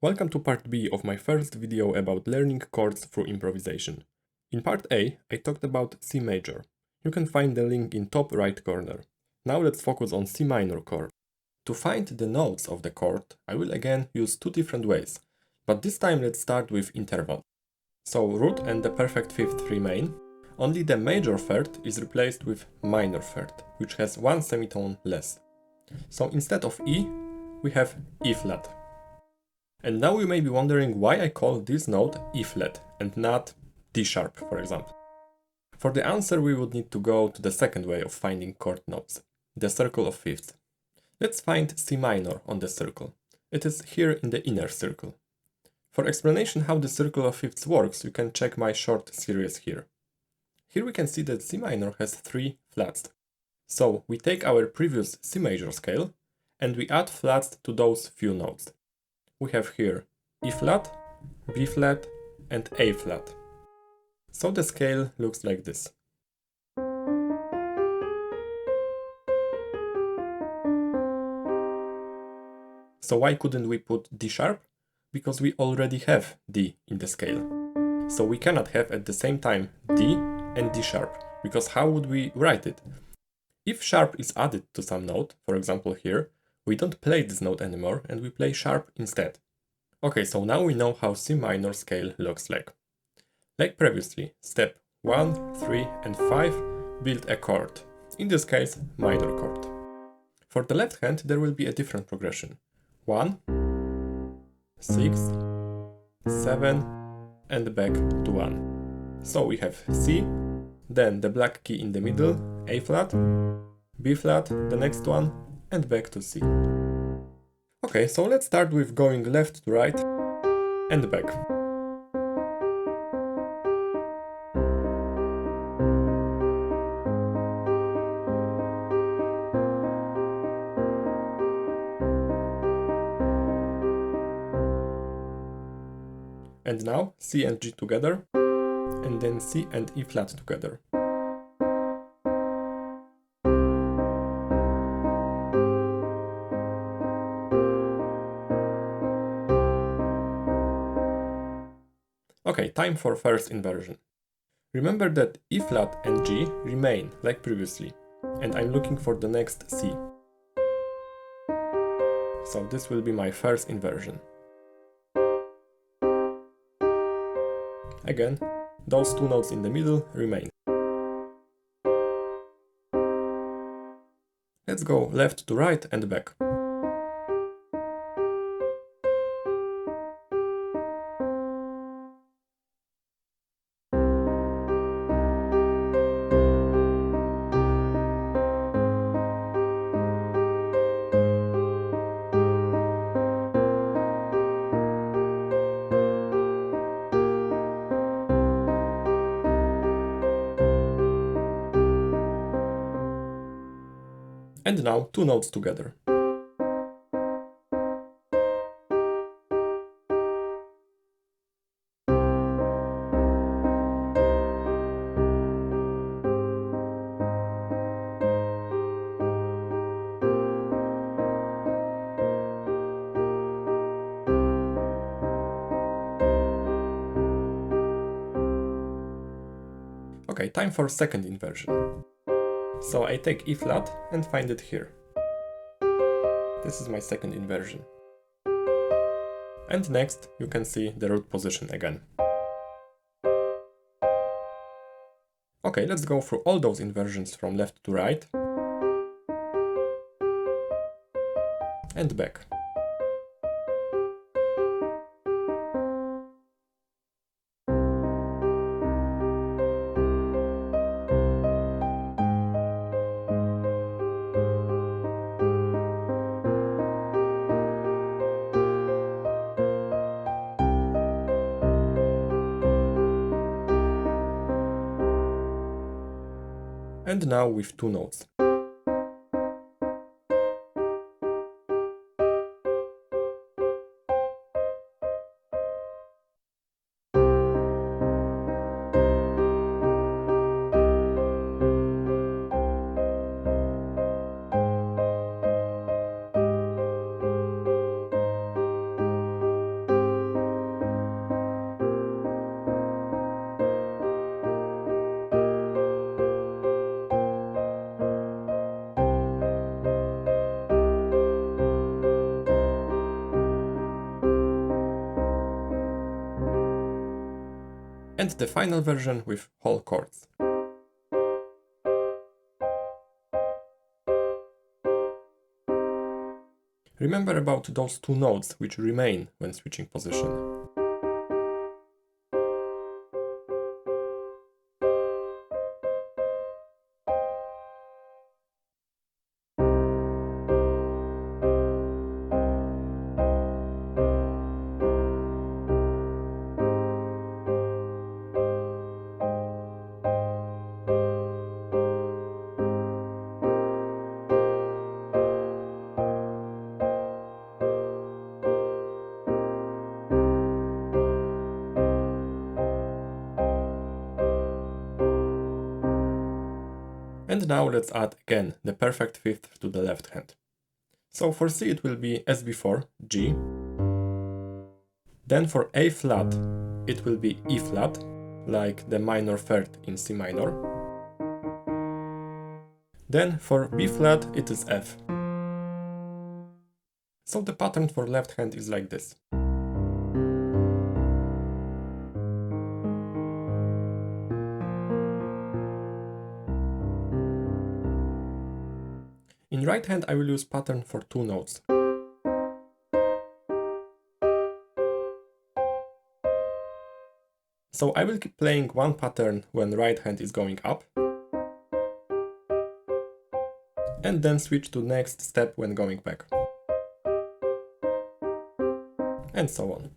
Welcome to part B of my first video about learning chords through improvisation. In part A, I talked about C major. You can find the link in top right corner. Now let's focus on C minor chord. To find the notes of the chord, I will again use two different ways, but this time let's start with interval. So root and the perfect fifth remain, only the major third is replaced with minor third, which has one semitone less. So instead of E, we have E flat. And now you may be wondering why I call this note E flat and not D sharp, for example. For the answer we would need to go to the second way of finding chord notes, the circle of fifths. Let's find C minor on the circle. It is here in the inner circle. For explanation how the circle of fifths works, you can check my short series here. Here we can see that C minor has three flats. So we take our previous C major scale and we add flats to those few notes. We have here E flat, B flat and A flat. So the scale looks like this. So why couldn't we put D sharp? Because we already have D in the scale. So we cannot have at the same time D and D sharp, because how would we write it? If sharp is added to some note, for example here, we don't play this note anymore and we play sharp instead. Okay, so now we know how C minor scale looks like. Like previously, step 1, 3 and 5 build a chord, in this case minor chord. For the left hand there will be a different progression. 1, 6, 7 and back to 1. So we have C, then the black key in the middle, A flat, B flat, the next one, and back to C. Okay, so let's start with going left to right and back. And now C and G together, and then C and E flat together. Okay, time for first inversion. Remember that E flat and G remain like previously, and I'm looking for the next C. So this will be my first inversion. Again, those two notes in the middle remain. Let's go left to right and back. And now two notes together. Okay, time for second inversion. So I take E flat and find it here. This is my second inversion. And next you can see the root position again. Okay, let's go through all those inversions from left to right and back. And now with two notes. and the final version with whole chords. Remember about those two notes which remain when switching position. And now let's add again the perfect fifth to the left hand. So for C it will be as before, G. Then for A flat it will be E flat, like the minor third in C minor. Then for B flat it is F. So the pattern for left hand is like this. In right hand I will use pattern for two notes. So I will keep playing one pattern when right hand is going up, and then switch to next step when going back, and so on.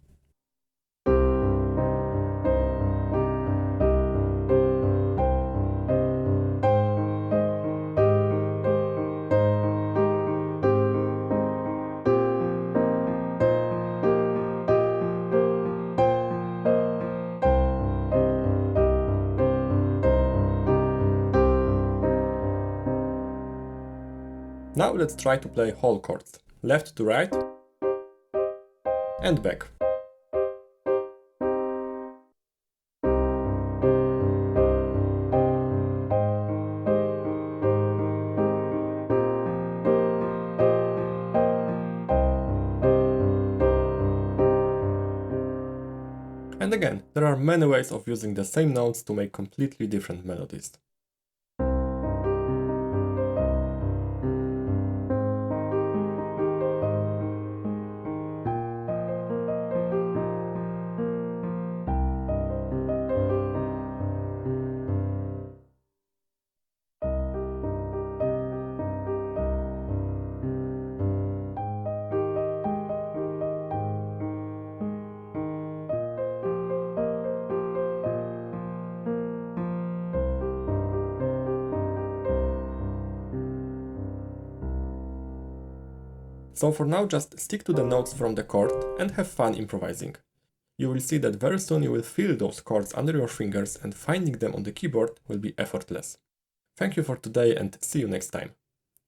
Now let's try to play whole chords, left to right, and back. And again, there are many ways of using the same notes to make completely different melodies. So for now just stick to the notes from the chord and have fun improvising. You will see that very soon you will feel those chords under your fingers and finding them on the keyboard will be effortless. Thank you for today and see you next time.